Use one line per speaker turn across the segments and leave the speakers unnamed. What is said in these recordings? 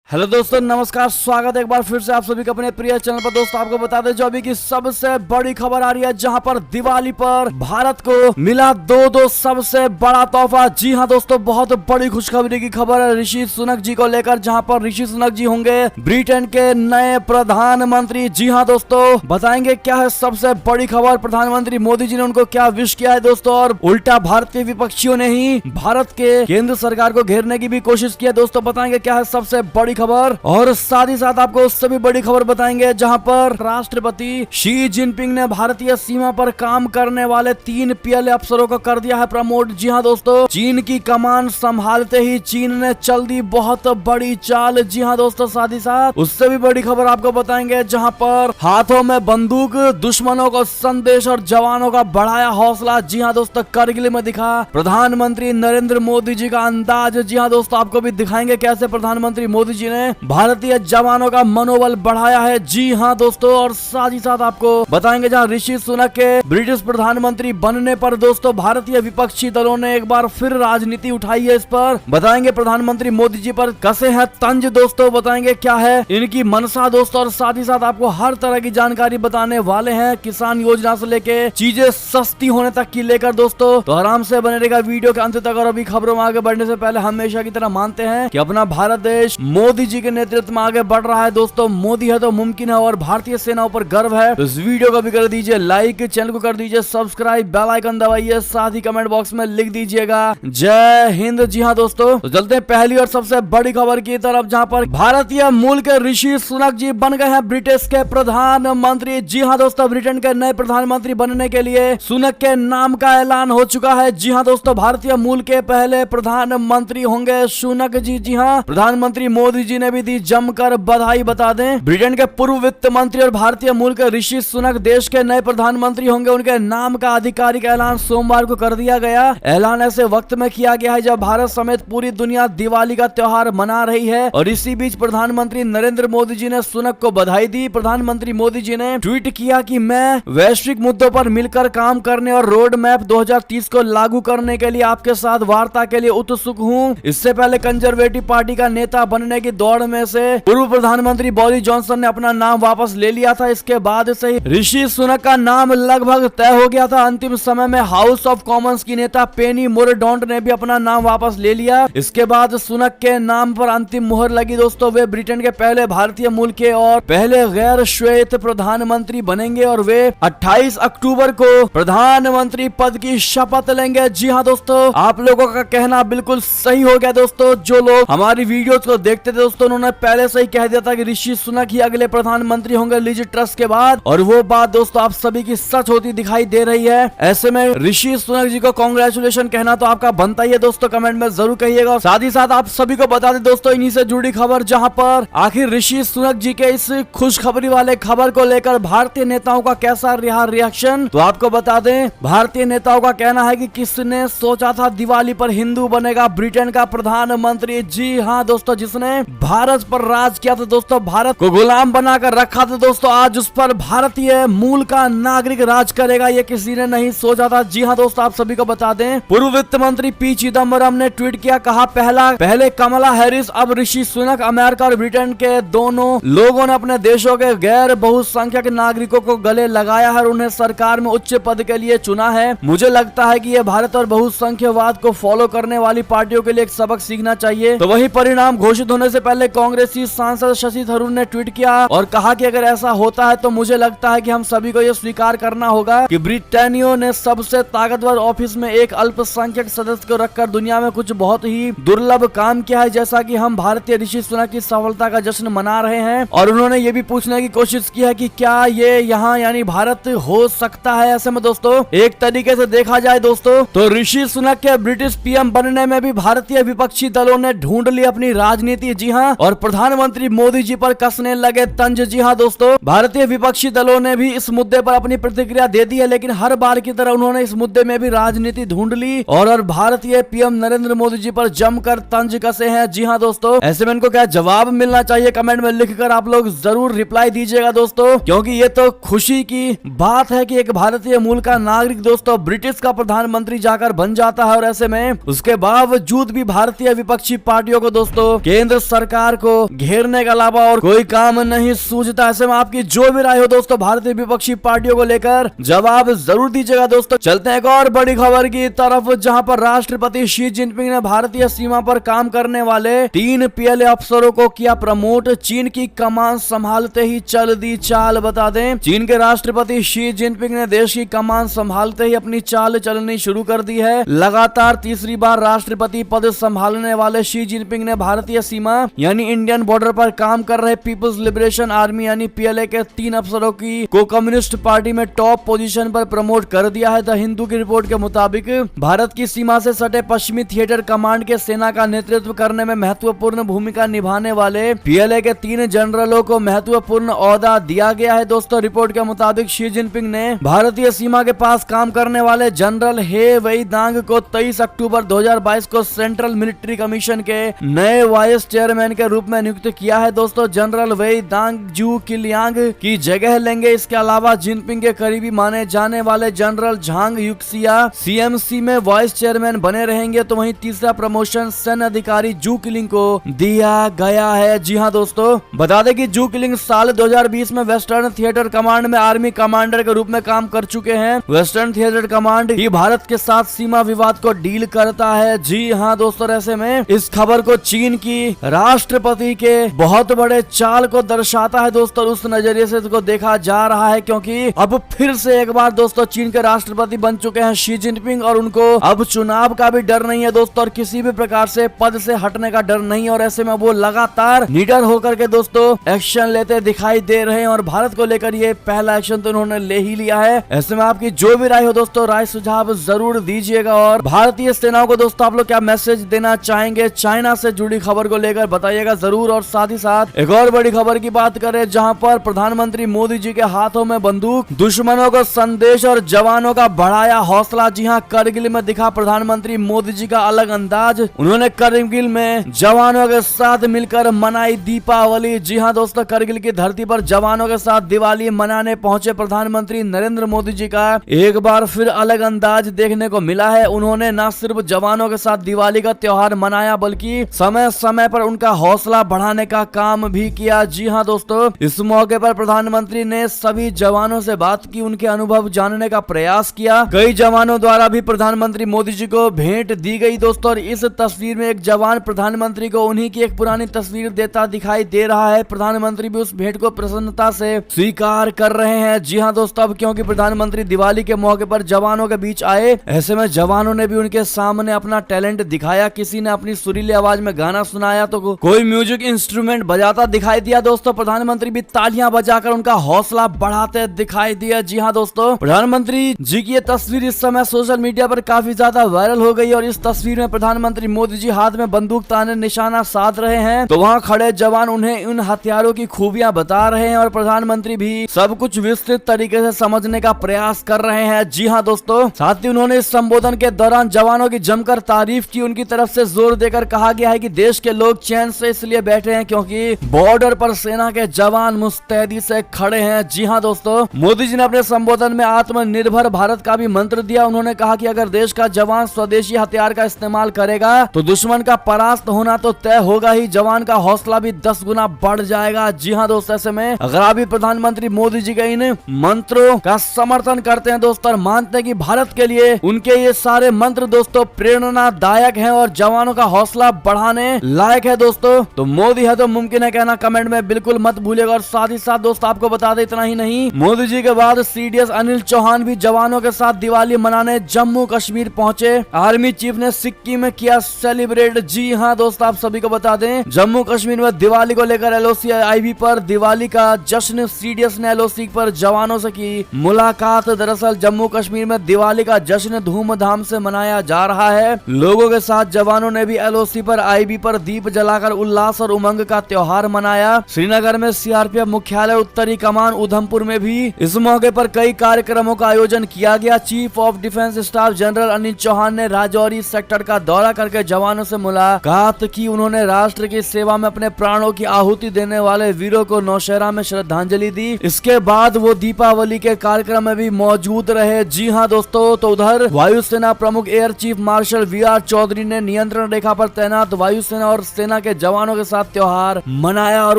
Hello दोस्तों, नमस्कार। स्वागत है एक बार फिर से आप सभी के अपने प्रिय चैनल पर। दोस्तों आपको बता दें जो अभी की सबसे बड़ी खबर आ रही है, जहां पर दिवाली पर भारत को मिला दो सबसे बड़ा तोहफा। जी हां दोस्तों, बहुत बड़ी खुशखबरी की खबर है ऋषि सुनक जी को लेकर, जहां पर ऋषि सुनक जी होंगे ब्रिटेन के नए प्रधानमंत्री। जी हां दोस्तों, बताएंगे क्या है सबसे बड़ी खबर। प्रधानमंत्री मोदी जी ने उनको क्या विश किया है दोस्तों, और उल्टा भारतीय विपक्षियों ने ही भारत के केंद्र सरकार को घेरने की भी कोशिश की है। दोस्तों बताएंगे क्या है सबसे बड़ी खबर, और साथ ही साथ आपको उससे भी बड़ी खबर बताएंगे, जहां पर राष्ट्रपति शी जिनपिंग ने भारतीय सीमा पर काम करने वाले 3 पीएलए अफसरों को कर दिया है प्रमोट। जी हां दोस्तों, चीन की कमान संभालते ही चीन ने चल दी बहुत बड़ी चाल। जी हां दोस्तों, साथ ही साथ उससे भी बड़ी खबर आपको बताएंगे, जहां पर हाथों में बंदूक, दुश्मनों को संदेश और जवानों का बढ़ाया हौसला। जी हां दोस्तों, करगिल में दिखा प्रधानमंत्री नरेंद्र मोदी जी का अंदाज। जी हां दोस्तों, आपको भी दिखाएंगे कैसे प्रधानमंत्री मोदी जी ने भारतीय जवानों का मनोबल बढ़ाया है। जी हां दोस्तों, और साथ ही साथ आपको बताएंगे जहां ऋषि सुनक के ब्रिटिश प्रधानमंत्री बनने पर दोस्तों भारतीय विपक्षी दलों ने एक बार फिर राजनीति उठाई है। इस पर बताएंगे प्रधानमंत्री मोदी जी पर कसे है तंज। दोस्तों बताएंगे क्या है इनकी मनसा दोस्तों, और साथ ही साथ आपको हर तरह की जानकारी बताने वाले हैं, किसान योजना से लेके चीजें सस्ती होने तक की लेकर। दोस्तों तो आराम से बने रहेगा वीडियो के अंत तक। और अभी खबरों में आगे बढ़ने से पहले हमेशा की तरह मानते हैं कि अपना भारत देश मोदी जी के नेतृत्व में आगे बढ़ रहा है। दोस्तों मोदी है तो मुमकिन है, और भारतीय सेनाओं पर गर्व है। तो इस वीडियो को भी कर दीजिए लाइक, चैनल को कर दीजिए सब्सक्राइब, बेल आइकन दबाइए, साथ ही कमेंट बॉक्स में लिख दीजिएगा जय हिंद। जी हाँ दोस्तों, तो चलते हैं पहली और सबसे बड़ी खबर की तरफ, जहां पर भारतीय मूल के ऋषि सुनक जी बन गए हैं ब्रिटिश के प्रधानमंत्री। जी हाँ दोस्तों, ब्रिटेन के नए प्रधानमंत्री बनने के लिए सुनक के नाम का ऐलान हो चुका है। जी हाँ दोस्तों, भारतीय मूल के पहले प्रधानमंत्री होंगे सुनक जी। जी हाँ, प्रधानमंत्री मोदी जी ने भी दी जमकर बधाई। बता दें ब्रिटेन के पूर्व वित्त मंत्री और भारतीय मूल के ऋषि सुनक देश के नए प्रधानमंत्री होंगे। उनके नाम का आधिकारिक ऐलान सोमवार को कर दिया गया। ऐलान ऐसे वक्त में किया गया है जब भारत समेत पूरी दुनिया दिवाली का त्योहार मना रही है, और इसी बीच प्रधानमंत्री नरेंद्र मोदी जी ने सुनक को बधाई दी। प्रधानमंत्री मोदी जी ने ट्वीट किया कि मैं वैश्विक मुद्दों पर मिलकर काम करने और रोड मैप 2030 को लागू करने के लिए आपके साथ वार्ता के लिए उत्सुक हूँ। इससे पहले कंजर्वेटिव पार्टी का नेता बनने की दौड़ में से पूर्व प्रधानमंत्री बोरिस जॉनसन ने अपना नाम वापस ले लिया था। इसके बाद से ही ऋषि सुनक का नाम लगभग तय हो गया था। अंतिम समय में हाउस ऑफ कॉमन्स की नेता पेनी मोरडॉन्ट ने भी अपना नाम वापस ले लिया। इसके बाद सुनक के नाम पर अंतिम मुहर लगी। दोस्तों वे ब्रिटेन के पहले भारतीय मूल के और पहले गैर श्वेत प्रधानमंत्री बनेंगे, और वे 28 अक्टूबर को प्रधानमंत्री पद की शपथ लेंगे। जी हाँ दोस्तों, आप लोगों का कहना बिल्कुल सही हो गया। दोस्तों जो लोग हमारी वीडियोस को देखते थे दोस्तों, उन्होंने पहले से ही कह दिया था कि ऋषि सुनक ही अगले प्रधानमंत्री होंगे लिज ट्रस के बाद, और वो बात दोस्तों आप सभी की सच होती दिखाई दे रही है। ऐसे में ऋषि सुनक जी को कांग्रेचुलेशन कहना तो आपका बनता ही है दोस्तों, कमेंट में जरूर कहिएगा। साथ ही साथ आप सभी को बता दें दोस्तों इन्हीं से जुड़ी खबर, जहां पर आखिर ऋषि सुनक जी के इस खुशखबरी वाले खबर को लेकर भारतीय नेताओं का कैसा रहा रिएक्शन, तो आपको बता दें भारतीय नेताओं का कहना है कि किसने सोचा था दिवाली पर हिंदू बनेगा ब्रिटेन का प्रधानमंत्री। जी हाँ दोस्तों, जिसने भारत पर राज किया था दोस्तों, भारत को गुलाम बनाकर रखा था दोस्तों, आज उस पर भारतीय मूल का नागरिक राज करेगा, ये किसी ने नहीं सोचा था। जी हाँ दोस्तों, आप सभी को बता दें पूर्व वित्त मंत्री पी चिदम्बरम ने ट्वीट किया, कहा पहले कमला हैरिस, अब ऋषि सुनक। अमेरिका और ब्रिटेन के दोनों लोगों ने अपने देशों के गैर बहुसंख्यक नागरिकों को गले लगाया है और उन्हें सरकार में उच्च पद के लिए चुना है। मुझे लगता है कि यह भारत और बहुसंख्यवाद को फॉलो करने वाली पार्टियों के लिए एक सबक सीखना चाहिए। तो वही परिणाम घोषित होने से पहले कांग्रेसी सांसद शशि थरूर ने ट्वीट किया और कहा कि अगर ऐसा होता है तो मुझे लगता है कि हम सभी को यह स्वीकार करना होगा कि ब्रिटेनियों ने सबसे ताकतवर ऑफिस में एक अल्पसंख्यक सदस्य को रखकर दुनिया में कुछ बहुत ही दुर्लभ काम किया है, जैसा कि हम भारतीय ऋषि सुनक की सफलता का जश्न मना रहे हैं। और उन्होंने ये भी पूछने की कोशिश की है कि क्या ये यहाँ यानी भारत हो सकता है। ऐसे में दोस्तों एक तरीके से देखा जाए दोस्तों, तो ऋषि सुनक के ब्रिटिश पीएम बनने में भी भारतीय विपक्षी दलों ने ढूंढ ली अपनी राजनीति। जी हाँ, और प्रधानमंत्री मोदी जी पर कसने लगे तंज। जी हाँ दोस्तों, भारतीय विपक्षी दलों ने भी इस मुद्दे पर अपनी प्रतिक्रिया दे दी है, लेकिन हर बार की तरह उन्होंने इस मुद्दे में भी राजनीति ढूंढ ली और भारतीय पीएम नरेंद्र मोदी जी पर जमकर तंज कसे हैं। जी हाँ दोस्तों, ऐसे में इनको क्या जवाब मिलना चाहिए, कमेंट में लिखकर आप लोग जरूर रिप्लाई दीजिएगा दोस्तों, क्योंकि ये तो खुशी की बात है कि एक भारतीय मूल का नागरिक दोस्तों ब्रिटिश का प्रधानमंत्री जाकर बन जाता है, और ऐसे में उसके बावजूद भी भारतीय विपक्षी पार्टियों को दोस्तों केंद्र सरकार को घेरने के अलावा और कोई काम नहीं सूझता। ऐसे में आपकी जो भी राय हो दोस्तों भारतीय विपक्षी पार्टियों को लेकर जवाब जरूर दीजिएगा। दोस्तों चलते हैं एक और बड़ी खबर की तरफ, जहां पर राष्ट्रपति शी जिनपिंग ने भारतीय सीमा पर काम करने वाले 3 पीएलए अफसरों को किया प्रमोट। चीन की कमान संभालते ही चल दी चाल। बता दें चीन के राष्ट्रपति शी जिनपिंग ने देश की कमान संभालते ही अपनी चाल चलनी शुरू कर दी है। लगातार तीसरी बार राष्ट्रपति पद संभालने वाले शी जिनपिंग ने भारतीय सीमा यानी इंडियन बॉर्डर पर काम कर रहे पीपुल्स लिबरेशन आर्मी यानी पीएलए के 3 अफसरों की को कम्युनिस्ट पार्टी में टॉप पोजीशन पर प्रमोट कर दिया है। द हिंदू की रिपोर्ट के मुताबिक भारत की सीमा से सटे पश्चिमी थिएटर कमांड के सेना का नेतृत्व करने में महत्वपूर्ण भूमिका निभाने वाले पीएलए के 3 जनरलों को महत्वपूर्ण ओहदा दिया गया है। दोस्तों रिपोर्ट के मुताबिक शी जिनपिंग ने भारतीय सीमा के पास काम करने वाले जनरल हे वेई दांग को 23 अक्टूबर 2022 को सेंट्रल मिलिट्री कमीशन के नए वाइस चेयरमैन के रूप में नियुक्त किया है। दोस्तों जनरल वेई दांग जू किलियांग की जगह लेंगे। इसके अलावा जिनपिंग के करीबी माने जाने वाले जनरल झांग युक्सिया सीएमसी में वाइस चेयरमैन बने रहेंगे। तो वहीं तीसरा प्रमोशन सैन्य अधिकारी जू किलिंग को दिया गया है। जी हाँ दोस्तों बता दें कि जू किलिंग साल 2020 में वेस्टर्न थिएटर कमांड में आर्मी कमांडर के रूप में काम कर चुके हैं। वेस्टर्न थिएटर कमांड ही भारत के साथ सीमा विवाद को डील करता है। जी हाँ दोस्तों ऐसे में इस खबर को चीन की राष्ट्रपति के बहुत बड़े चाल को दर्शाता है। दोस्तों उस नजरिए से इसको देखा जा रहा है क्योंकि अब फिर से एक बार दोस्तों चीन के राष्ट्रपति बन चुके हैं शी जिनपिंग और उनको अब चुनाव का भी डर नहीं है दोस्तों और किसी भी प्रकार से पद से हटने का डर नहीं है। और ऐसे में वो लगातार निडर होकर के दोस्तों एक्शन लेते दिखाई दे रहे हैं और भारत को लेकर ये पहला एक्शन तो उन्होंने ले ही लिया है। ऐसे में आपकी जो भी राय हो दोस्तों राय सुझाव जरूर दीजिएगा। और भारतीय सेनाओं को दोस्तों आप लोग क्या मैसेज देना चाहेंगे चाइना से जुड़ी खबर को लेकर बताइएगा जरूर। और साथ ही साथ एक और बड़ी खबर की बात करें जहां पर प्रधानमंत्री मोदी जी के हाथों में बंदूक, दुश्मनों को संदेश और जवानों का बढ़ाया हौसला। जी हां करगिल में दिखा प्रधानमंत्री मोदी जी का अलग अंदाज। उन्होंने करगिल में जवानों के साथ मिलकर मनाई दीपावली। जी हां दोस्तों करगिल की धरती पर जवानों के साथ दिवाली मनाने पहुंचे प्रधानमंत्री नरेंद्र मोदी जी का एक बार फिर अलग अंदाज देखने को मिला है। उन्होंने न सिर्फ जवानों के साथ दिवाली का त्योहार मनाया बल्कि समय समय पर उनका हौसला बढ़ाने का काम भी किया। जी हां दोस्तों इस मौके पर प्रधानमंत्री ने सभी जवानों से बात की, उनके अनुभव जानने का प्रयास किया। कई जवानों द्वारा भी प्रधानमंत्री मोदी जी को भेंट दी गई दोस्तों। और इस तस्वीर में एक जवान प्रधानमंत्री को उन्हीं की एक पुरानी तस्वीर देता दिखाई दे रहा है। प्रधानमंत्री भी उस भेंट को प्रसन्नता से स्वीकार कर रहे हैं। जी हाँ दोस्तों अब क्योंकि प्रधानमंत्री दिवाली के मौके पर जवानों के बीच आए, ऐसे में जवानों ने भी उनके सामने अपना टैलेंट दिखाया। किसी ने अपनी सुरीली आवाज में गाना सुनाया तो कोई म्यूजिक इंस्ट्रूमेंट बजाता दिखाई दिया। दोस्तों प्रधानमंत्री भी तालियां बजाकर उनका हौसला बढ़ाते दिखाई दिया। जी हाँ दोस्तों प्रधानमंत्री जी की ये तस्वीर इस समय सोशल मीडिया पर काफी ज्यादा वायरल हो गई और इस तस्वीर में प्रधानमंत्री मोदी जी हाथ में बंदूक ताने निशाना साध रहे हैं तो वहाँ खड़े जवान उन्हें उन हथियारों की खूबियां बता रहे हैं और प्रधानमंत्री भी सब कुछ विस्तृत तरीके से समझने का प्रयास कर रहे हैं। जी हाँ दोस्तों साथ ही उन्होंने इस संबोधन के दौरान जवानों की जमकर तारीफ की। उनकी तरफ से जोर देकर कहा गया है कि देश के लोग चैन से इसलिए बैठे हैं क्योंकि बॉर्डर पर सेना के जवान मुस्तैदी से खड़े हैं। जी हाँ दोस्तों मोदी जी ने अपने संबोधन में आत्मनिर्भर भारत का भी मंत्र दिया। उन्होंने कहा कि अगर देश का जवान स्वदेशी हथियार का इस्तेमाल करेगा तो दुश्मन का परास्त होना तो तय होगा ही, जवान का हौसला भी 10 गुना बढ़ जाएगा। जी हाँ दोस्तों ऐसे में अगर आप भी प्रधानमंत्री मोदी जी के इन मंत्रों का समर्थन करते हैं दोस्तों और मानते हैं कि भारत के लिए उनके ये सारे मंत्र दोस्तों प्रेरणादायक हैं और जवानों का हौसला बढ़ाने लायक है दोस्तों, तो मोदी है तो मुमकिन है कहना कमेंट में बिल्कुल मत भूलिएगा। और साथ ही साथ दोस्तों आपको बता दें इतना ही नहीं, मोदी जी के बाद सीडीएस अनिल चौहान भी जवानों के साथ दिवाली मनाने जम्मू कश्मीर पहुंचे। आर्मी चीफ ने सिक्किम में किया सेलिब्रेट। जी हाँ दोस्तों आप सभी को बता दें जम्मू कश्मीर में दिवाली को लेकर एलओसी आईवी पर दिवाली का जश्न, सीडीएस ने एलओसी पर जवानों से की मुलाकात। दरअसल जम्मू कश्मीर में दिवाली का जश्न धूमधाम से मनाया जा रहा है। लोगों के साथ जवानों ने भी एलओसी पर आईवी पर दीप जलाकर उल्लास और उमंग का त्योहार मनाया। श्रीनगर में सीआरपीएफ मुख्यालय, उत्तरी कमान उधमपुर में भी इस मौके पर कई कार्यक्रमों का आयोजन किया गया। Chief of defence staff general Anil Chauhan ने राजौरी सेक्टर का दौरा करके जवानों से मुलाकात की। उन्होंने राष्ट्र की सेवा में अपने प्राणों की आहुति देने वाले वीरों को नौशहरा में श्रद्धांजलि दी। इसके बाद वो दीपावली के कार्यक्रम में भी मौजूद रहे। जी हाँ दोस्तों तो उधर वायुसेना प्रमुख air chief marshal VR Chaudhary ने नियंत्रण रेखा पर तैनात वायुसेना और सेना के जवानों के साथ त्योहार मनाया और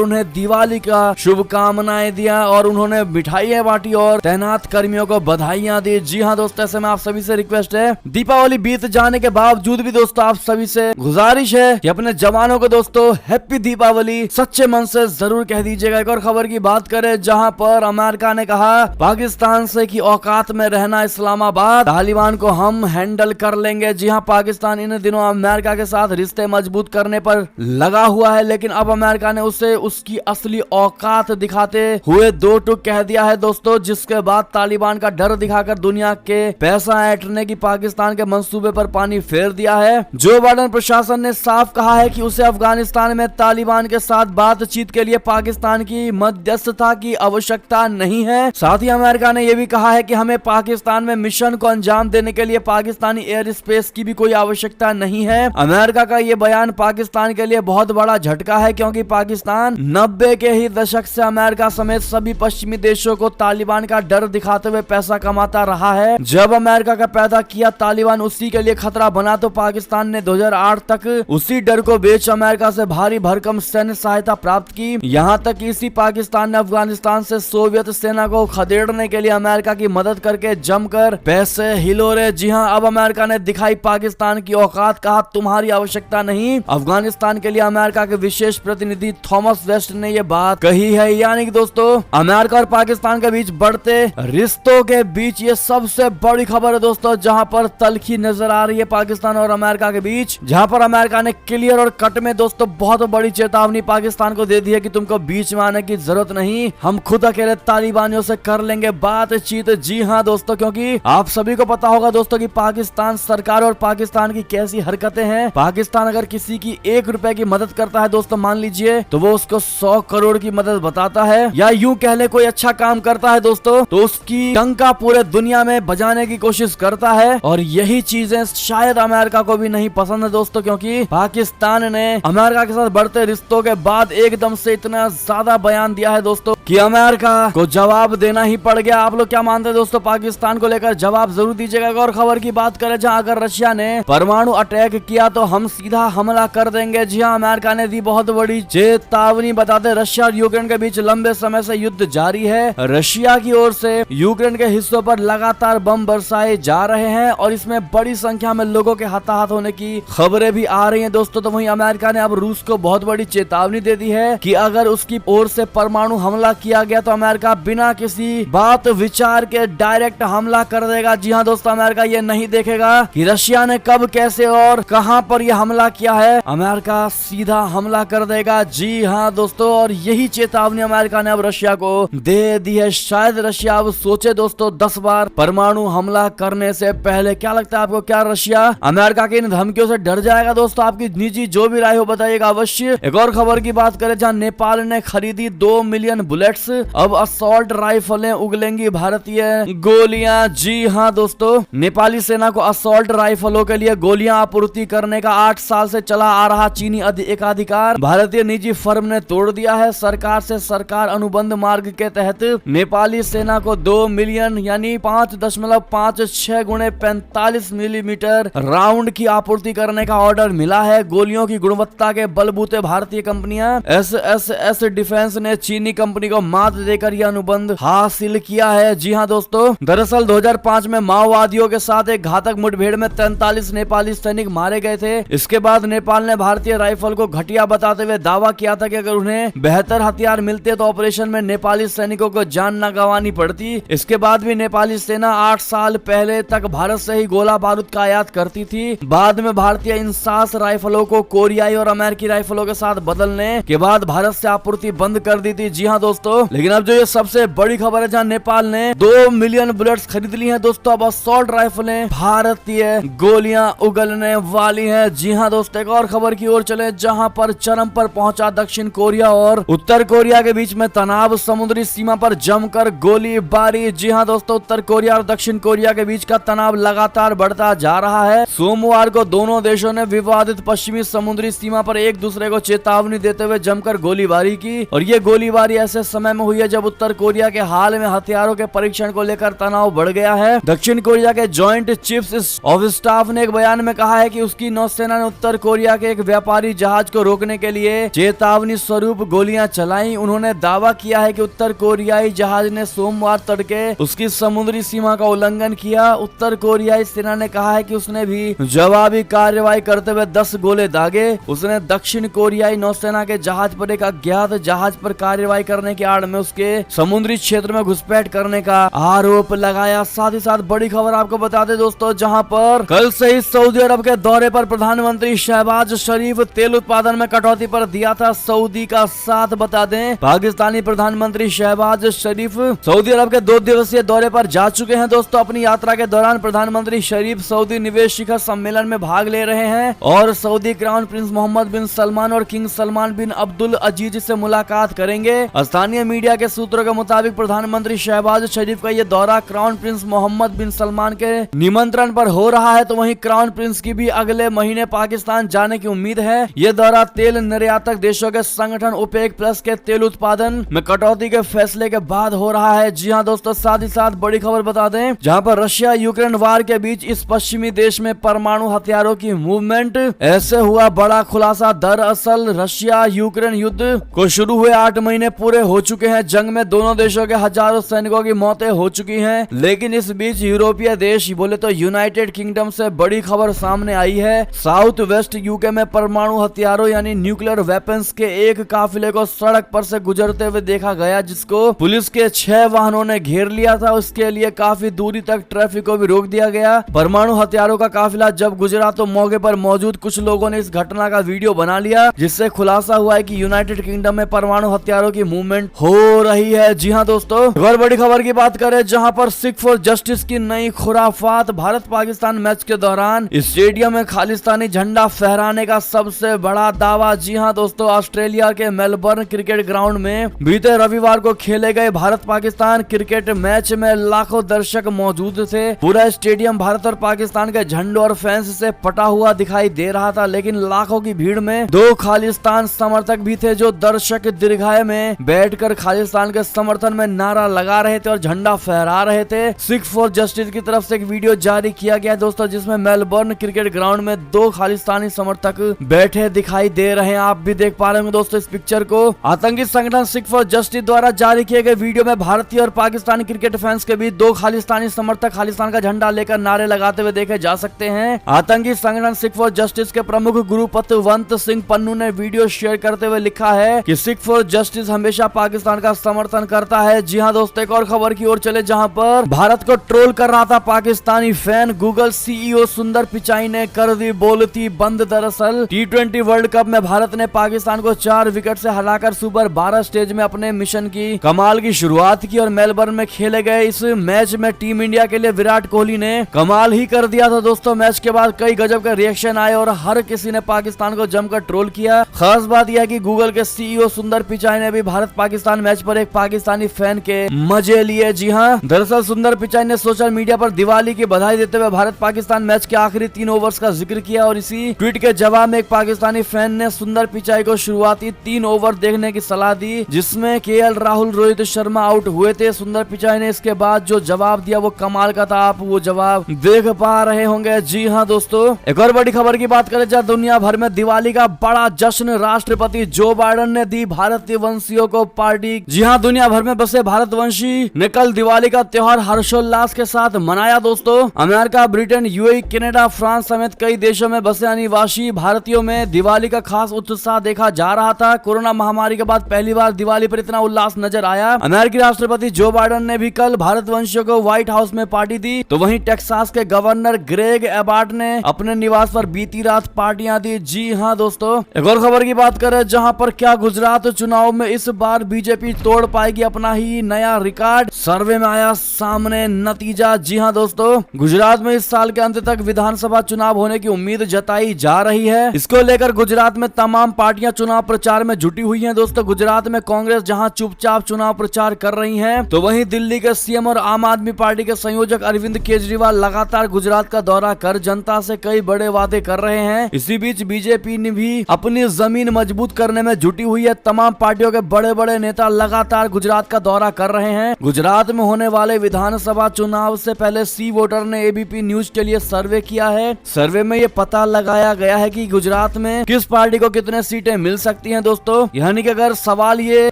उन्हें दिवाली का शुभकामनाएं दिया और उन्होंने मिठाइयां बांटी और तैनात कर्मियों को बधाइयां दी। जी हाँ दोस्तों, ऐसे में आप सभी से रिक्वेस्ट है, दीपावली बीत जाने के बावजूद भी दोस्तों आप सभी से गुजारिश है कि अपने जवानों को दोस्तों हैप्पी दीपावली सच्चे मन से जरूर कह दीजिएगा। एक और खबर की बात करें जहां पर अमेरिका ने कहा पाकिस्तान से कि औकात में रहना इस्लामाबाद, तालिबान को हम हैंडल कर लेंगे। जी हाँ, पाकिस्तान इन दिनों अमेरिका के साथ रिश्ते मजबूत करने पर लगा हुआ है, लेकिन अब अमेरिका ने उसे उसकी असली औकात दिखाते हुए दो टूक कह दिया है दोस्तों, जिसके बाद तालिबान का डर दिखाकर दुनिया के पैसा ऐंठने की पाकिस्तान के मंसूबे पर पानी फेर दिया है। जो बाइडेन प्रशासन ने साफ कहा है कि उसे अफगानिस्तान में तालिबान के साथ बातचीत के लिए पाकिस्तान की मध्यस्थता की आवश्यकता नहीं है। साथ ही अमेरिका ने यह भी कहा है कि हमें पाकिस्तान में मिशन को अंजाम देने के लिए पाकिस्तानी एयर स्पेस की भी कोई आवश्यकता नहीं है। अमेरिका का यह बयान पाकिस्तान के लिए बहुत बड़ा झटका है, क्योंकि पाकिस्तान 90 के ही दशक से अमेरिका समेत सभी पश्चिमी देशों को तालिबान का डर दिखाते हुए पैसा कमाता रहा है। जब अमेरिका का पैदा किया तालिबान उसी के लिए खतरा बना, तो पाकिस्तान ने 2008 तक उसी डर को बेच अमेरिका से भारी भरकम सैन्य सहायता प्राप्त की। यहाँ तक इसी पाकिस्तान ने अफगानिस्तान से सोवियत सेना को खदेड़ने के लिए अमेरिका की मदद करके जमकर पैसे हिलोरे। जी हाँ, अब अमेरिका ने दिखाई पाकिस्तान की औकात, कहा तुम्हारी आवश्यकता नहीं। अफगानिस्तान के लिए अमेरिका के विशेष प्रतिनिधि थॉमस वेस्ट ने यह बात कही है। यानी कि दोस्तों अमेरिका और पाकिस्तान के बीच बढ़ते रिश्तों के बीच ये सबसे बड़ी खबर है दोस्तों, जहां पर तल्खी नजर आ रही है पाकिस्तान और अमेरिका के बीच, जहां पर अमेरिका ने क्लियर और कट में दोस्तों बहुत बड़ी चेतावनी पाकिस्तान को दे दी है कि तुमको बीच में आने की जरूरत नहीं, हम खुद अकेले तालिबानियों से कर लेंगे बातचीत। जी हाँ दोस्तों, क्योंकि आप सभी को पता होगा दोस्तों कि पाकिस्तान सरकार और पाकिस्तान की कैसी हरकतें हैं। पाकिस्तान अगर किसी की 1 रुपए की मदद करता है दोस्तों, मान लीजिए, तो वो उसको 100 करोड़ की मदद बताता है, या यूं कह ले कोई अच्छा काम करता है दोस्तों तो उसकी टंका पूरे दुनिया में बजाने की कोशिश करता है। और यही चीजें शायद अमेरिका को भी नहीं पसंद है दोस्तों, क्योंकि पाकिस्तान ने अमेरिका के साथ बढ़ते रिश्तों के बाद एकदम से इतना ज्यादा बयान दिया है दोस्तों कि अमेरिका को जवाब देना ही पड़ गया। आप लोग क्या मानते हैं दोस्तों, पाकिस्तान को लेकर जवाब जरूर दीजिएगा। और खबर की बात करें जहां अगर रशिया ने परमाणु अटैक किया तो हम सीधा हमला कर देंगे। जी हाँ, अमेरिका ने दी बहुत बड़ी चेतावनी। बताते रशिया और यूक्रेन के बीच लंबे समय से युद्ध जारी है। रशिया की ओर से यूक्रेन के हिस्सों पर लगातार बम बरसाए जा रहे हैं और इसमें बड़ी संख्या में लोगों के हताहत होने की खबरें भी आ रही हैं दोस्तों। तो वहीं अमेरिका ने अब रूस को बहुत बड़ी चेतावनी दे दी है कि अगर उसकी ओर से परमाणु हमला किया गया तो अमेरिका बिना किसी बात विचार के डायरेक्ट हमला कर देगा। जी हाँ दोस्तों, अमेरिका ये नहीं देखेगा कि रशिया ने कब, कैसे और कहां पर यह हमला किया है, अमेरिका सीधा हमला कर देगा। जी हाँ दोस्तों, और यही चेतावनी अमेरिका ने अब रशिया को दे दी है। शायद रशिया अब सोचे दोस्तों 10 बार परमाणु हमला करने से पहले। क्या लगता है आपको, क्या रशिया अमेरिका की इन धमकियों से डर जाएगा दोस्तों? आपकी निजी जो भी राय हो बताइएगा अवश्य। एक और खबर की बात करें जहां नेपाल ने खरीदी 2 मिलियन बुलेट्स, अब असॉल्ट राइफलें उगलेंगी भारतीय गोलियां। जी हाँ दोस्तों, नेपाली सेना को असॉल्ट राइफलों के लिए गोलियां आपूर्ति करने का 8 साल से चला आ रहा चीनी एकाधिकार भारतीय निजी फर्म ने तोड़ दिया है। सरकार से सरकार अनुबंध मार्ग के तहत नेपाली सेना को 2 मिलियन यानी 5.56 गुणे 45 मिलीमीटर राउंड की आपूर्ति करने का ऑर्डर मिला है। गोलियों की गुणवत्ता के बलबूते भारतीय कंपनियां एसएसएस डिफेंस ने चीनी कंपनी को मात देकर यह अनुबंध हासिल किया है। जी हाँ दोस्तों, दरअसल 2005 में माओवादियों के साथ एक घातक मुठभेड़ में 43 नेपाली सैनिक मारे गए थे। इसके बाद नेपाल ने भारतीय राइफल को घटिया बताते हुए दावा किया था कि अगर उन्हें बेहतर हथियार मिलते तो ऑपरेशन में नेपाली सैनिकों को जान न गंवानी पड़ती। इसके बाद भी नेपाली सेना 8 साल पहले तक भारत से ही गोला बारूद का आयात करती थी। बाद में भारतीय इंसास राइफलों को कोरियाई और अमेरिकी राइफलों के साथ बदलने के बाद भारत से आपूर्ति बंद कर दी थी। जी हाँ दोस्तों, लेकिन अब जो ये सबसे बड़ी खबर है, जहाँ नेपाल ने 2 मिलियन बुलेट्स खरीद ली हैं दोस्तों, अब असॉल्ट राइफलें भारतीय गोलियां उगलने वाली हैं। जी हाँ दोस्तों, एक और खबर की ओर चले जहां पर चरम पर पहुंचा दक्षिण कोरिया और उत्तर कोरिया के बीच में तनाव, समुद्री सीमा पर जमकर गोलीबारी। जी हाँ दोस्तों, उत्तर कोरिया और दक्षिण कोरिया के बीच का तनाव लगातार बढ़ता जा रहा है। सोमवार को दोनों देशों ने विवादित पश्चिमी समुद्री सीमा पर एक दूसरे को चेतावनी देते हुए जमकर गोलीबारी की और ये गोलीबारी ऐसे समय में हुई है जब उत्तर कोरिया के हाल में हथियारों के परीक्षण को लेकर तनाव बढ़ गया है। दक्षिण कोरिया के जॉइंट चीफ्स ऑफ स्टाफ ने एक बयान में कहा है कि उसकी नौसेना ने उत्तर कोरिया के एक व्यापारी जहाज को रोकने के लिए चेतावनी स्वरूप गोलियां चलाई। उन्होंने दावा किया है कि उत्तर कोरियाई जहाज ने सोमवार तड़के उसकी समुद्री सीमा का उल्लंघन किया। उत्तर कोरियाई सेना ने कहा है कि उसने भी जवाबी कार्रवाई करते हुए 10 गोले दागे। उसने दक्षिण कोरियाई नौसेना के जहाज पर एक अज्ञात जहाज पर कार्रवाई करने की आड़ में उसके समुद्री क्षेत्र में घुसपैठ करने का आरोप लगाया। साथ ही साथ बड़ी खबर आपको बता दें दोस्तों, जहां पर कल से ही सऊदी अरब के दौरे पर प्रधानमंत्री शहबाज शरीफ तेल उत्पादन में कटौती पर दिया था सऊदी का साथ। बता दें पाकिस्तानी प्रधानमंत्री शहबाज शरीफ सऊदी अरब के 2 दिवसीय दौरे पर जा चुके हैं दोस्तों। अपनी यात्रा के दौरान प्रधानमंत्री शरीफ सऊदी निवेश शिखर सम्मेलन में भाग ले रहे हैं और सऊदी क्राउन प्रिंस मोहम्मद बिन सलमान और किंग सलमान बिन अब्दुल अजीज से मुलाकात करेंगे। स्थानीय मीडिया के सूत्रों के मुताबिक प्रधानमंत्री शहबाज शरीफ का ये दौरा क्राउन प्रिंस मोहम्मद बिन सलमान के निमंत्रण पर हो रहा है, तो वहीं क्राउन प्रिंस की भी अगले महीने पाकिस्तान जाने की उम्मीद है। ये दौरा तेल निर्यातक देशों के संगठन ओपेक प्लस के तेल उत्पादन में कटौती के फैसले के बाद हो रहा है। जी हां दोस्तों, साथ ही साथ बड़ी खबर बता दें, जहां पर रशिया यूक्रेन वार के बीच इस पश्चिमी देश में परमाणु हथियारों की मूवमेंट। ऐसे हुआ बड़ा खुलासा। दरअसल रशिया यूक्रेन युद्ध को शुरू हुए 8 महीने पूरे हो चुके हैं। जंग में दोनों देशों के हजारों सैनिकों की मौतें हो चुकी हैं, लेकिन इस बीच यूरोपीय देश बोले तो यूनाइटेड किंगडम से बड़ी खबर सामने आई है। साउथ वेस्ट यूके में परमाणु हथियारों यानी न्यूक्लियर वेपन्स के एक काफिले को सड़क पर से गुजरते हुए देखा गया, जिसको पुलिस के 6 वाहनों ने घेर लिया था। उसके लिए काफी दूरी तक ट्रैफिक को भी रोक दिया गया। परमाणु हथियारों का काफिला जब गुजरा तो मौके पर मौजूद कुछ लोगों ने इस घटना का वीडियो बना लिया, जिससे खुलासा हुआ है कि यूनाइटेड किंगडम में परमाणु हथियारों की मूवमेंट हो रही है। जी हाँ दोस्तों, और बड़ी खबर की बात करें, जहां पर सिख फॉर जस्टिस की नई खुराफात। भारत पाकिस्तान मैच के दौरान स्टेडियम में खालिस्तानी झंडा फहराने का सबसे बड़ा दावा। जी हां दोस्तों, ऑस्ट्रेलिया के मेलबर्न क्रिकेट ग्राउंड में बीते रविवार को खेले गए भारत पाकिस्तान क्रिकेट मैच में लाखों दर्शक मौजूद थे। पूरा स्टेडियम भारत और पाकिस्तान के झंडों और फैंस से पटा हुआ दिखाई दे रहा था, लेकिन लाखों की भीड़ में 2 खालिस्तान समर्थक भी थे, जो दर्शक दीर्घाय में बैठकर खालिस्तान के समर्थन में नारा लगा रहे थे और झंडा फहरा रहे थे। सिख फॉर जस्टिस की तरफ से एक वीडियो जारी किया गया दोस्तों, जिसमें मेलबर्न क्रिकेट ग्राउंड में 2 खालिस्तानी समर्थक बैठे दिखाई दे रहे हैं। आप भी देख पा रहे होंगे दोस्तों इस पिक्चर को। आतंकी संगठन सिख फॉर जस्टिस द्वारा जारी किए गए वीडियो में भारतीय और पाकिस्तानी क्रिकेट फैंस के बीच 2 खालिस्तानी समर्थक खालिस्तान का झंडा लेकर नारे लगाते हुए देखे जा सकते हैं। आतंकी संगठन सिख फॉर जस्टिस के प्रमुख गुरुपतवंत सिंह पन्नू ने वीडियो शेयर करते हुए लिखा है कि सिख फॉर जस्टिस हमेशा पाकिस्तान का समर्थन करता है। जी हाँ दोस्तों, एक और खबर की ओर चले, जहां पर भारत को ट्रोल कर रहा था पाकिस्तानी फैन। गूगल सीईओ सुंदर पिचाई ने कर दी बोलती बंद। दरअसल T20 वर्ल्ड कप में भारत ने पाकिस्तान को 4 विकेट से हराकर सुपर 12 स्टेज में अपने मिशन की कमाल की शुरुआत की और मेलबर्न में खेले गए इस मैच में टीम इंडिया के लिए विराट कोहली ने कमाल ही कर दिया था दोस्तों। मैच के बाद कई गजब के रिएक्शन आए और हर किसी ने पाकिस्तान को जमकर ट्रोल किया। खास बात यह कि गूगल के सीईओ सुंदर पिचाई ने भी भारत पाकिस्तान मैच पर एक पाकिस्तानी फैन के मजे लिए। जी हाँ, दरअसल सुंदर पिचाई ने सोशल मीडिया पर दिवाली की बधाई देते हुए भारत पाकिस्तान मैच के आखिरी 3 ओवर्स का जिक्र किया और इसी ट्वीट के जवाब में एक पाकिस्तानी फैन ने सुंदर पिचाई को शुरुआती 3 ओवर देखने की सलाह दी, जिसमें केएल राहुल रोहित शर्मा आउट हुए थे। सुंदर पिचाई ने इसके बाद जो जवाब दिया वो कमाल का था, आप वो जवाब देख पा रहे होंगे। जी हाँ दोस्तों, एक और बड़ी खबर की बात करें, जहाँ दुनिया भर में दिवाली का बड़ा जश्न। राष्ट्रपति जो बाइडेन ने दी भारतीय वंशियों को पार्टी। जी हाँ, दुनिया भर में बसे भारतवंशी ने कल दिवाली का त्योहार हर्षोल्लास के साथ मनाया दोस्तों। America, Britain, UAE, Canada, France समेत कई देशों में बसे अनिवासी भारतीयों में दिवाली का खास उत्साह देखा जा रहा था। कोरोना महामारी के बाद पहली बार दिवाली पर इतना उल्लास नजर आया। अमेरिकी राष्ट्रपति जो बाइडेन ने भी कल भारतवंशियों को व्हाइट हाउस में पार्टी दी, तो वहीं टेक्सास के गवर्नर ग्रेग एबार्ट ने अपने निवास पर बीती रात पार्टियां दी। जी हाँ दोस्तों, एक और खबर की बात करें, जहां पर क्या गुजरात चुनाव में इस बार बीजेपी तोड़ पाएगी अपना ही नया रिकॉर्ड। सर्वे में आया सामने नतीजा। जी हाँ दोस्तों, गुजरात में इस साल के अंत तक विधानसभा चुनाव होने की उम्मीद जताई जा रही है। इसको लेकर गुजरात में तमाम पार्टियां चुनाव प्रचार में जुटी हुई हैं दोस्तों। गुजरात में कांग्रेस जहां चुपचाप चुनाव प्रचार कर रही है, तो वहीं दिल्ली के सीएम और आम आदमी पार्टी के संयोजक अरविंद केजरीवाल लगातार गुजरात का दौरा कर जनता से कई बड़े वादे कर रहे हैं। इसी बीच बीजेपी ने भी अपनी जमीन मजबूत करने में जुटी हुई है। तमाम पार्टियों के बड़े बड़े नेता लगातार गुजरात का दौरा कर रहे हैं। गुजरात में होने वाले विधानसभा चुनाव से पहले वोटर ने एबीपी न्यूज के लिए सर्वे किया है। सर्वे में ये पता लगाया गया है कि गुजरात में किस पार्टी को कितने सीटें मिल सकती हैं दोस्तों। यानी कि अगर सवाल ये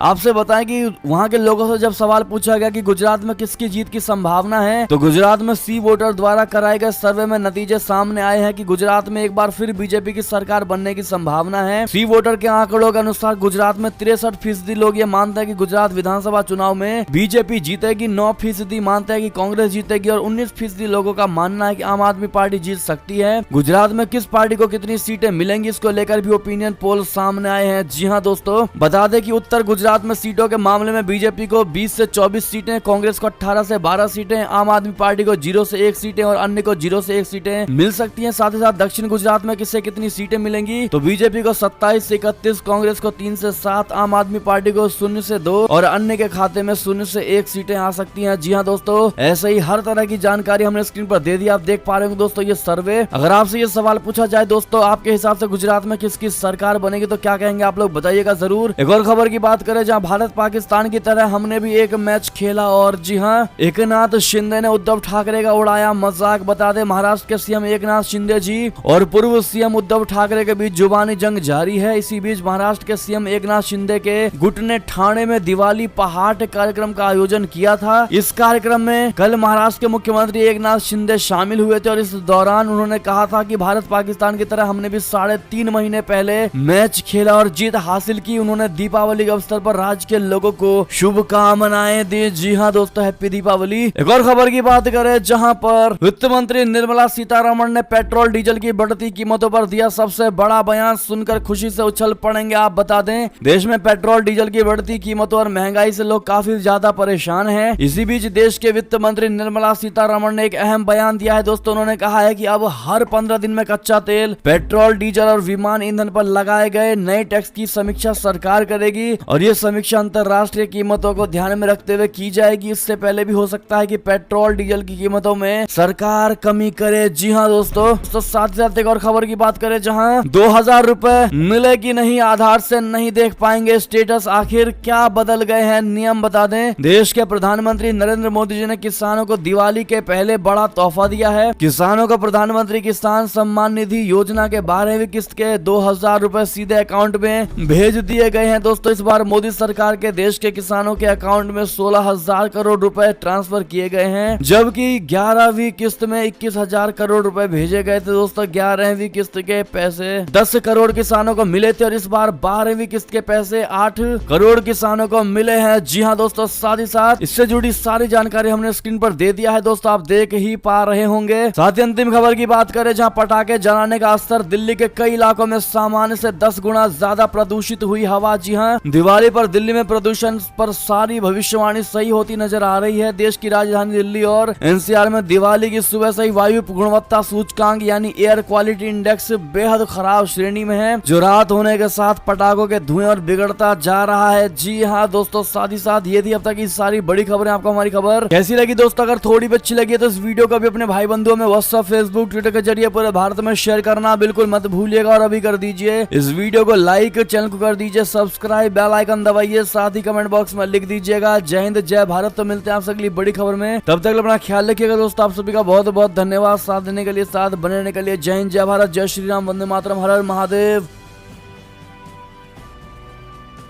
आपसे बताएं कि वहाँ के लोगों से जब सवाल पूछा गया कि गुजरात में किसकी जीत की संभावना है, तो गुजरात में सी वोटर द्वारा कराए गए सर्वे में नतीजे सामने आए हैं कि गुजरात में एक बार फिर बीजेपी की सरकार बनने की संभावना है। सी वोटर के आंकड़ों के अनुसार गुजरात में 63% लोग ये मानते हैं कि गुजरात विधानसभा चुनाव में बीजेपी जीतेगी, 9% मानते हैं कि कांग्रेस जीतेगी और 19% लोगों का मानना है कि आम आदमी पार्टी जीत सकती है। गुजरात में किस पार्टी को कितनी सीटें मिलेंगी इसको लेकर भी ओपिनियन पोल सामने आए हैं। जी हाँ दोस्तों, बता दें कि उत्तर गुजरात में सीटों के मामले में बीजेपी को 20 से 24 सीटें, कांग्रेस को 18 से 12 सीटें, आम आदमी पार्टी को 0 से 1 सीटें और अन्य को 0 से 1 सीटें मिल सकती हैं। साथ ही साथ दक्षिण गुजरात में किससे कितनी सीटें मिलेंगी, तो बीजेपी को 27 से 31, कांग्रेस को 3 से 7, आम आदमी पार्टी को 0 से 2 और अन्य के खाते में 0 से 1 सीटें आ सकती हैं। जी हाँ दोस्तों, ऐसे ही हर तरह की जानकारी हमने स्क्रीन पर दे दी, आप देख पा रहे हो दोस्तों ये सर्वे। अगर आपसे ये सवाल पूछा जाए दोस्तों, आपके हिसाब से गुजरात में किसकी सरकार बनेगी तो क्या कहेंगे आप लोग, बताइएगा जरूर। एक और खबर की बात करें जहां भारत पाकिस्तान की तरह हमने भी एक मैच खेला और जी हां, एकनाथ शिंदे ने उद्धव ठाकरे का उड़ाया मजाक। बता दें महाराष्ट्र के सीएम एकनाथ शिंदे जी और पूर्व सीएम उद्धव ठाकरे के बीच जुबानी जंग जारी है। इसी बीच महाराष्ट्र के सीएम एकनाथ शिंदे के गुट ने ठाणे में दिवाली पहाट कार्यक्रम का आयोजन किया था। इस कार्यक्रम में कल महाराष्ट्र के मुख्यमंत्री एकनाथ शिंदे शामिल हुए थे और इस दौरान उन्होंने कहा था कि भारत पाकिस्तान की तरह हमने भी 3.5 महीने पहले मैच खेला और जीत हासिल की। उन्होंने दीपावली के अवसर पर राज्य के लोगों को शुभकामनाएं दी। जी हाँ दोस्तों, हैप्पी दीपावली। एक और खबर की बात करें जहां पर वित्त मंत्री निर्मला सीतारमण ने पेट्रोल डीजल की बढ़ती कीमतों पर दिया सबसे बड़ा बयान। सुनकर खुशी से उछल पड़ेंगे आप। बता दें देश में पेट्रोल डीजल की बढ़ती कीमतों और महंगाई से लोग काफी ज्यादा परेशान हैं। इसी बीच देश के वित्त मंत्री निर्मला सीतारमण ने एक अहम बयान दिया है दोस्तों। उन्होंने कहा है कि अब हर 15 दिन में कच्चा तेल, पेट्रोल, डीजल और विमान ईंधन पर लगाए गए नए टैक्स की समीक्षा सरकार करेगी और ये समीक्षा अंतरराष्ट्रीय कीमतों को ध्यान में रखते हुए की जाएगी। इससे पहले भी हो सकता है कि पेट्रोल डीजल की कीमतों में सरकार कमी करे। जी हाँ दोस्तों, तो साथ ही साथ एक और खबर की बात करें जहां 2000 रुपए मिले कि नहीं, आधार से नहीं देख पाएंगे स्टेटस। आखिर क्या बदल गए हैं नियम, बता दें देश के प्रधानमंत्री नरेंद्र मोदी जी ने किसानों को दिवाली के पहले बड़ा तोहफा दिया है। किसानों को प्रधानमंत्री किसान सम्मान निधि योजना के 12वीं किस्त के 2000 रुपए सीधे अकाउंट में भेज दिए गए हैं दोस्तों। इस बार मोदी सरकार के देश के किसानों के अकाउंट में 16,000 करोड़ रुपए ट्रांसफर किए गए हैं, जबकि 11वीं किस्त में 21,000 करोड़ रुपए भेजे गए थे दोस्तों। 11वीं किस्त के पैसे 10 करोड़ किसानों को मिले थे और इस बार 12वीं किस्त के पैसे 8 करोड़ किसानों को मिले हैं। जी हाँ दोस्तों, साथ ही साथ इससे जुड़ी सारी जानकारी हमने स्क्रीन पर दे दिया है दोस्तों, आप देख ही पा रहे होंगे। साथ ही अंतिम खबर की बात करें जहां पटाखे जलाने का असर, दिल्ली के कई इलाकों में सामान्य से 10 गुना ज्यादा प्रदूषित हुई हवा। जी हां, दिवाली पर दिल्ली में प्रदूषण पर सारी भविष्यवाणी सही होती नजर आ रही है। देश की राजधानी दिल्ली और एनसीआर में दिवाली की सुबह से ही वायु गुणवत्ता सूचकांक यानी एयर क्वालिटी इंडेक्स बेहद खराब श्रेणी में है, जो रात होने के साथ पटाखों के धुएं और बिगड़ता जा रहा है। जी हाँ दोस्तों, साथ ही साथ ये थी अब तक की सारी बड़ी खबरें। आपको हमारी खबर कैसी लगी दोस्तों? अगर थोड़ी भी अच्छी लगी तो इस वीडियो को भी अपने भाई बंधुओं में व्हाट्सएप, फेसबुक, ट्विटर के जरिए पूरे भारत में शेयर करना बिल्कुल मत भूलिएगा और अभी कर दीजिए इस वीडियो को लाइक, चैनल को कर दीजिए सब्सक्राइब, बेल आइकन दबाइए, साथ ही कमेंट बॉक्स में लिख दीजिएगा जय हिंद जय भारत। तो मिलते हैं आपसे अगली बड़ी खबर में, तब तक अपना ख्याल रखिएगा दोस्तों। आप सभी का बहुत बहुत धन्यवाद साथ देने के लिए, साथ बने रहने के लिए। जय हिंद जय भारत, जय श्री राम, वंदे मातरम, हर हर महादेव।